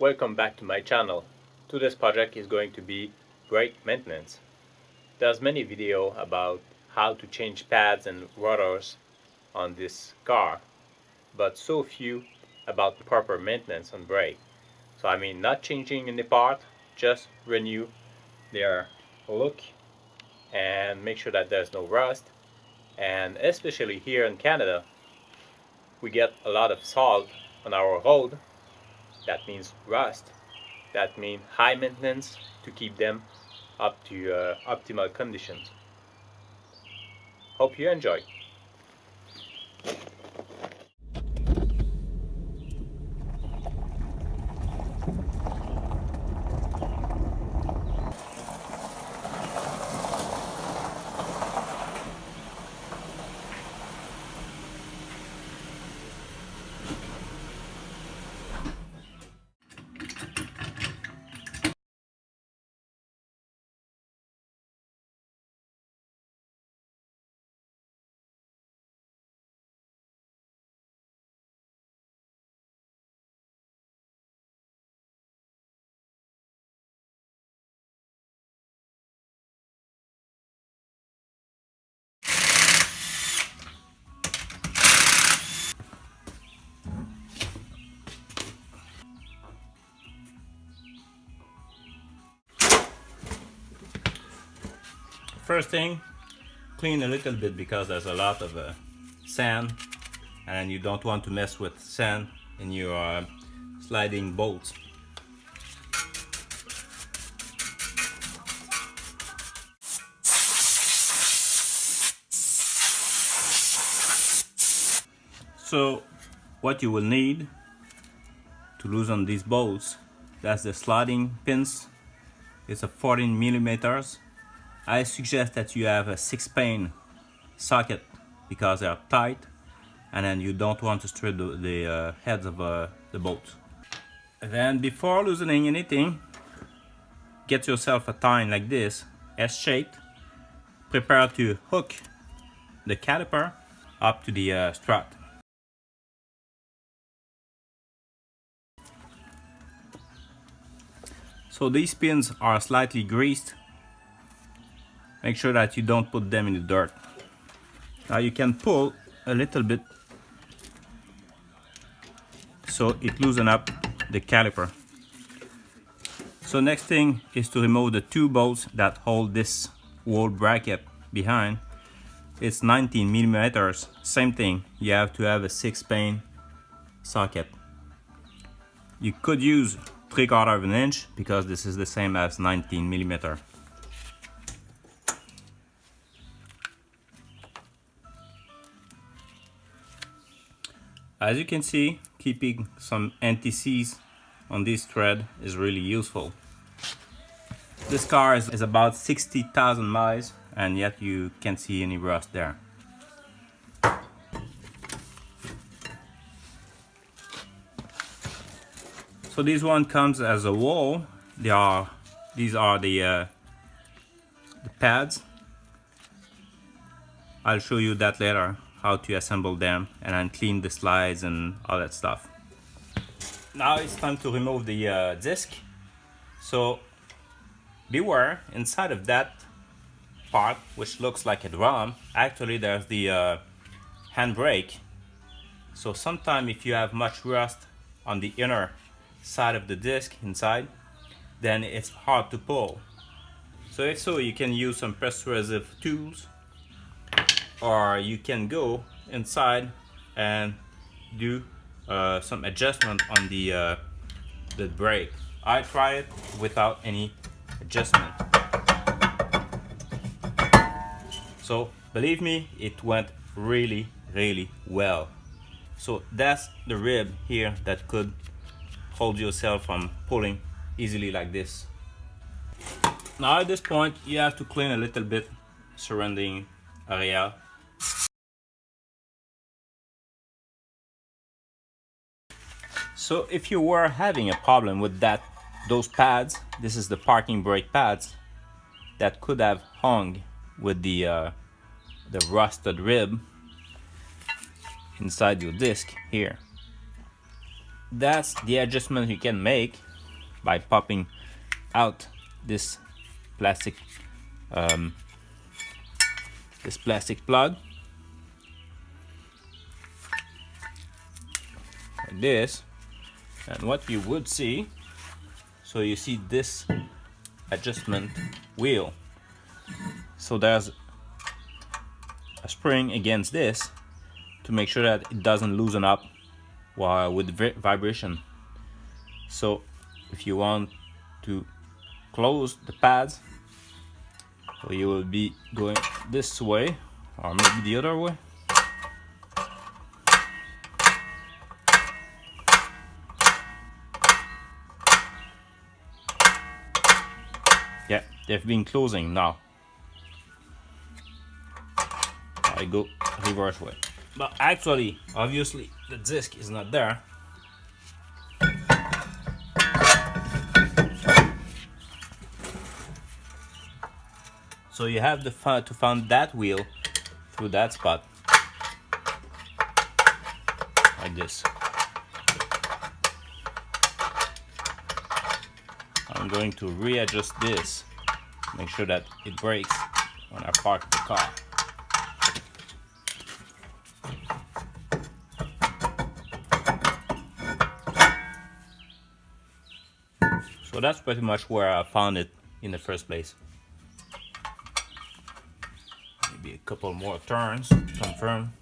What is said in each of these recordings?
Welcome back to my channel. Today's project is going to be brake maintenance. There's many videos about how to change pads and rotors on this car, but so few about proper maintenance on brake. So I mean not changing any part, just renew their look and make sure that there's no rust. And especially here in Canada, we get a lot of salt on our road. That means rust. That means high maintenance to keep them up to optimal conditions. Hope you enjoy. First thing, clean a little bit because there's a lot of sand and you don't want to mess with sand in your sliding bolts. So what you will need to loosen these bolts, that's the sliding pins. It's a 14 millimeters. I suggest that you have a 6-pin socket because they are tight and then you don't want to strip the heads of the bolt. Then before loosening anything, get yourself a tine like this, S-shaped. Prepare to hook the caliper up to the strut. So these pins are slightly greased. Make sure that you don't put them in the dirt. Now you can pull a little bit so it loosens up the caliper. So next thing is to remove the two bolts that hold this whole bracket behind. It's 19 millimeters. Same thing, you have to have a 6-pin socket. You could use 3/4 of an inch because this is the same as 19 millimeter. As you can see, keeping some anti-seize on this thread is really useful. This car is about 60,000 miles and yet you can't see any rust there. So this one comes as a wall. These are the pads. I'll show you that later, how to assemble them and then clean the slides and all that stuff. Now it's time to remove the disc. So beware, inside of that part, which looks like a drum, actually there's the handbrake. So sometimes if you have much rust on the inner side of the disc inside, then it's hard to pull. So if so, you can use some persuasive tools, or you can go inside and do some adjustment on the brake. I tried it without any adjustment. So believe me, it went really well. So that's the rib here that could hold yourself from pulling easily like this. Now at this point you have to clean a little bit surrounding area. So if you were having a problem with those pads, this is the parking brake pads that could have hung with the rusted rib inside your disc here. That's the adjustment you can make by popping out this plastic plug like this. And what you would see, so you see this adjustment wheel, so there's a spring against this to make sure that it doesn't loosen up while with vibration. So if you want to close the pads, so you will be going this way or maybe the other way. Yeah, they've been closing now. I go reverse way. But actually, obviously, the disc is not there. So you have to find that wheel through that spot, like this. I'm going to readjust this, make sure that it brakes when I park the car. So that's pretty much where I found it in the first place. Maybe a couple more turns to confirm.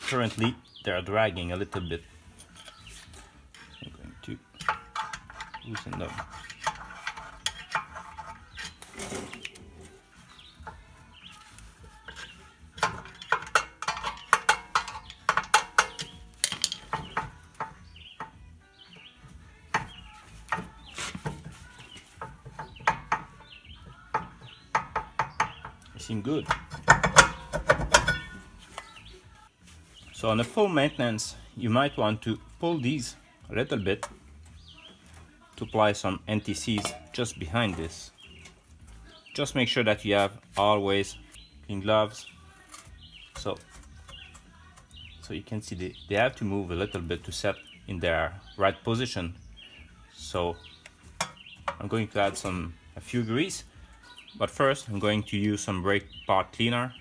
Currently, they're dragging a little bit. I'm going to loosen them. They seem good. So on a full maintenance, you might want to pull these a little bit to apply some NTCs just behind this. Just make sure that you have always clean gloves. So you can see they have to move a little bit to set in their right position. So I'm going to add a few grease, but first I'm going to use some brake part cleaner.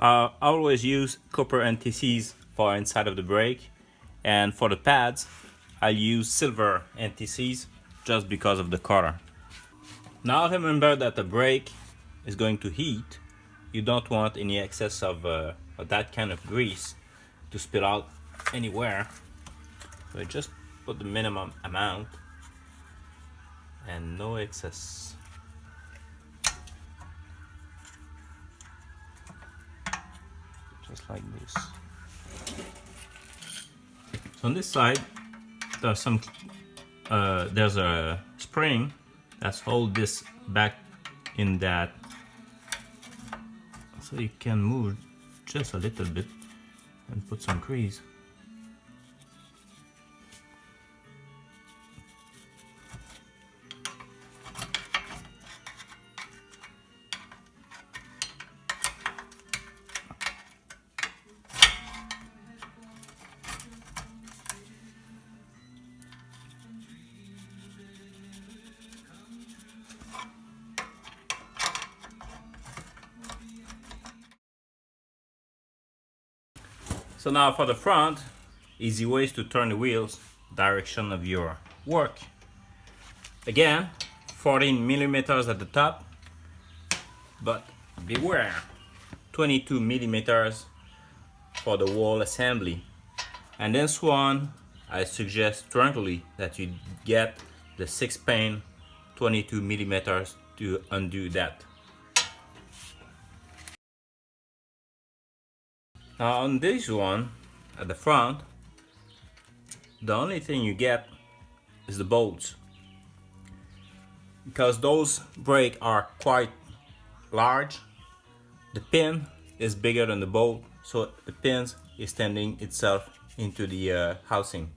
I always use copper NTCs for inside of the brake, and for the pads I use silver NTCs just because of the color. Now remember that the brake is going to heat. You don't want any excess of that kind of grease to spill out anywhere, so just put the minimum amount and no excess. Just like this. So on this side, there's a spring that's hold this back in that, so you can move just a little bit and put some grease. So now for the front, easy ways to turn the wheels direction of your work. Again, 14 millimeters at the top, but beware, 22 millimeters for the whole assembly. And this one, I suggest strongly that you get the 6-pane 22 millimeters to undo that. Now on this one, at the front, The only thing you get is the bolts, because those brakes are quite large. The pin is bigger than the bolt, so the pin is standing itself into the housing.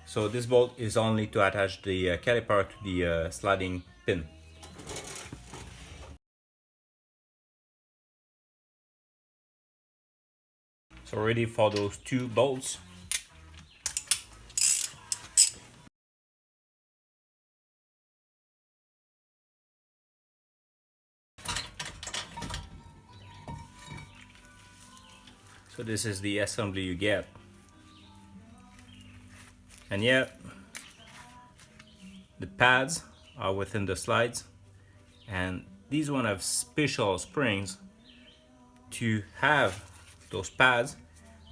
So this bolt is only to attach the caliper to the sliding pin. So ready for those two bolts. So this is the assembly you get. And yet the pads are within the slides, and these one have special springs to have those pads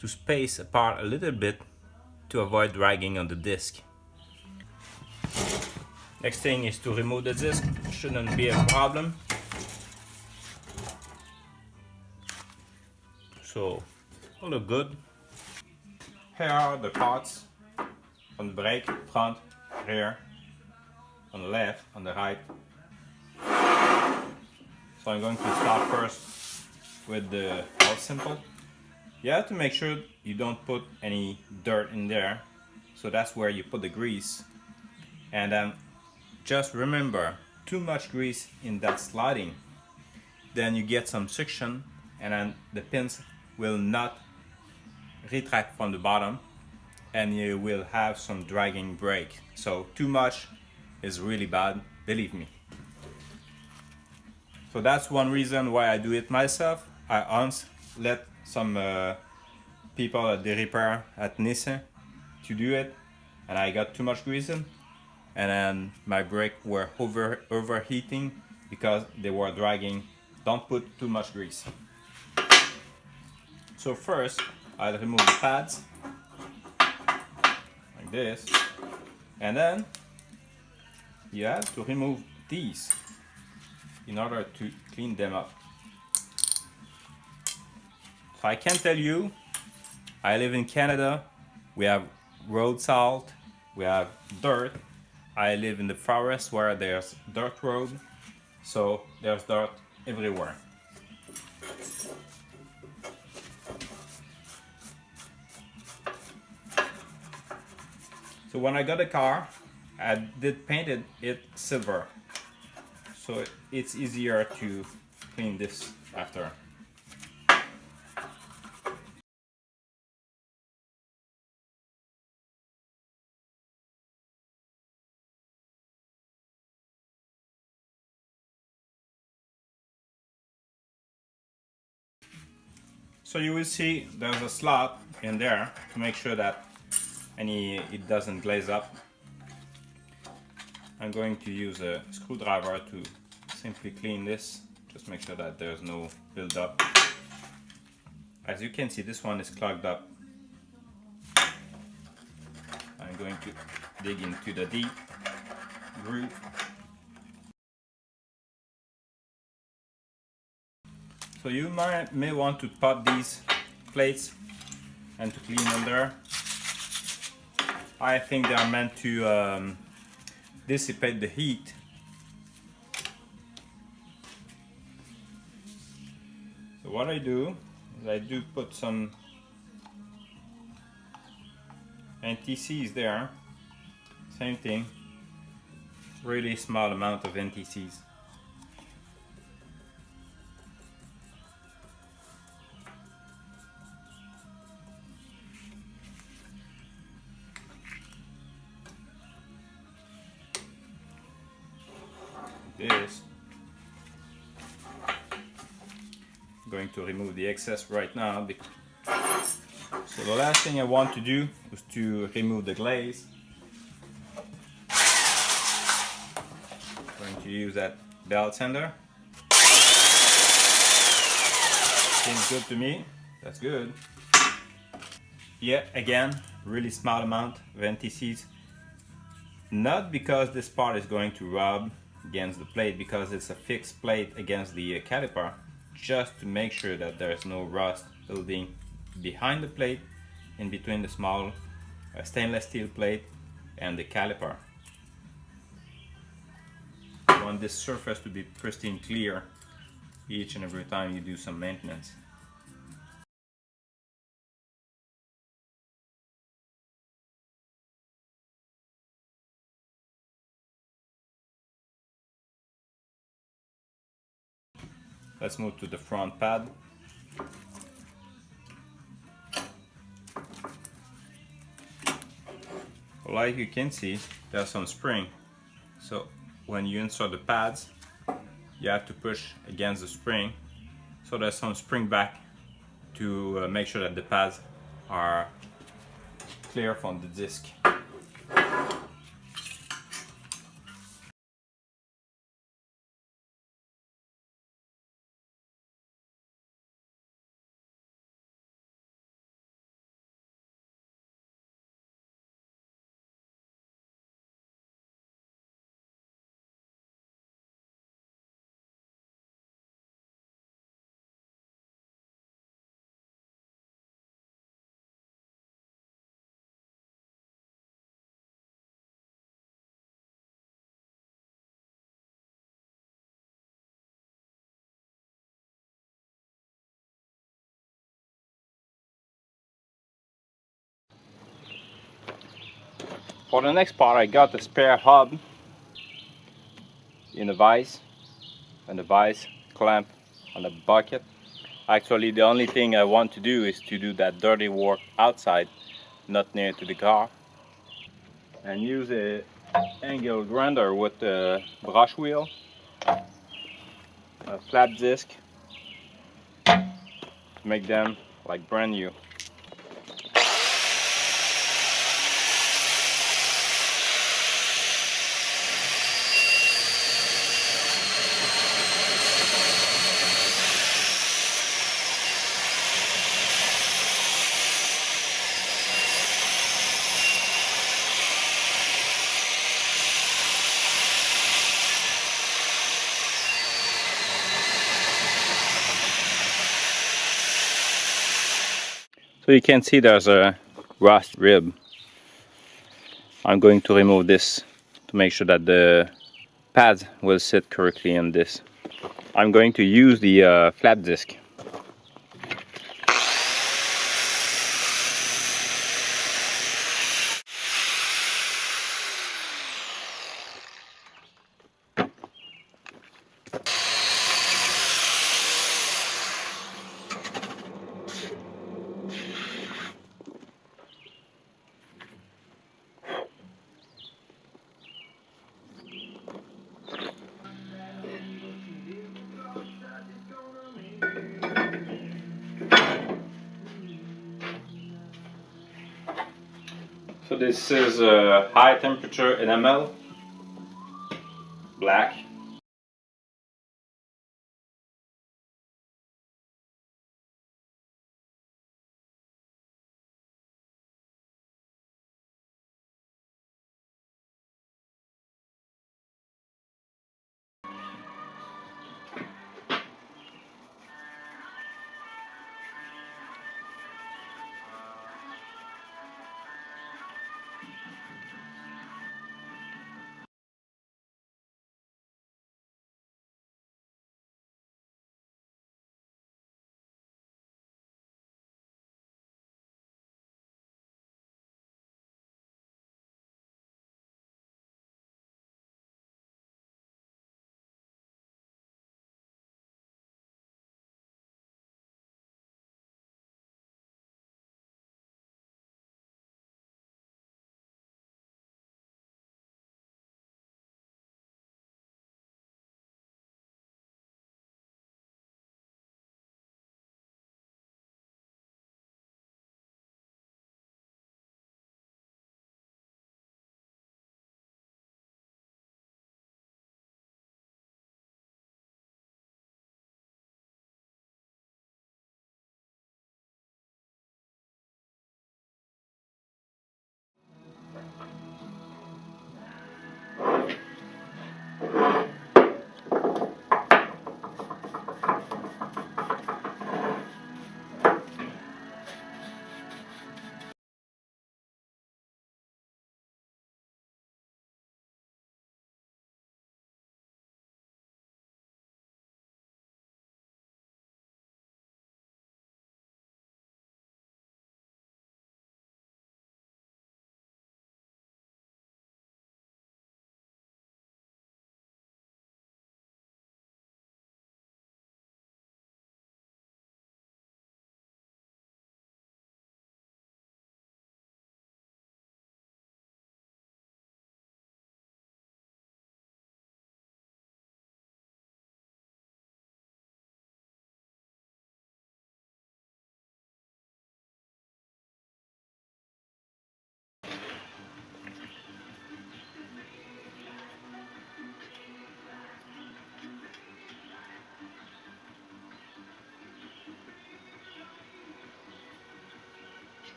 to space apart a little bit to avoid dragging on the disc. Next thing is to remove the disc. Shouldn't be a problem. So all look good. Here are the parts on the brake, front, rear, on the left, on the right. So I'm going to start first with the all simple. You have to make sure you don't put any dirt in there. So that's where you put the grease. And then just remember, too much grease in that sliding, then you get some suction, and then the pins will not retract from the bottom, and you will have some dragging brake. So too much is really bad, believe me. So that's one reason why I do it myself. I once let some people at the repair at Nissan to do it, and I got too much grease in, and then my brake were overheating because they were dragging. Don't put too much grease. So first I'll remove the pads like this, and then you have to remove these in order to clean them up. So I can tell you, I live in Canada, we have road salt, we have dirt. I live in the forest where there's dirt road, so there's dirt everywhere. So when I got a car, I did painted it silver, so it's easier to clean this after. So you will see there's a slot in there to make sure that it doesn't glaze up. I'm going to use a screwdriver to simply clean this. Just make sure that there's no buildup. As you can see, this one is clogged up. I'm going to dig into the deep groove. So you may want to pot these plates and to clean them there. I think they are meant to dissipate the heat. So what I do is I do put some NTCs there. Same thing, really small amount of NTCs. This. I'm going to remove the excess right now. So the last thing I want to do is to remove the glaze. I'm going to use that belt sander. Seems good to me. That's good. Yet again, really small amount of NTCs. Not because this part is going to rub against the plate, because it's a fixed plate against the caliper, just to make sure that there's no rust building behind the plate, in between the small a stainless steel plate, and the caliper. You want this surface to be pristine clear each and every time you do some maintenance. Let's move to the front pad. Like you can see, there's some spring. So when you insert the pads, you have to push against the spring. So there's some spring back to make sure that the pads are clear from the disc. For the next part, I got a spare hub in a vise and a vise clamp on the bucket. Actually, the only thing I want to do is to do that dirty work outside, not near to the car, and use a angle grinder with a brush wheel, a flat disc, to make them like brand new. So you can see there's a rust rib. I'm going to remove this to make sure that the pads will sit correctly in this. I'm going to use the flat disc. So this is high temperature enamel, black.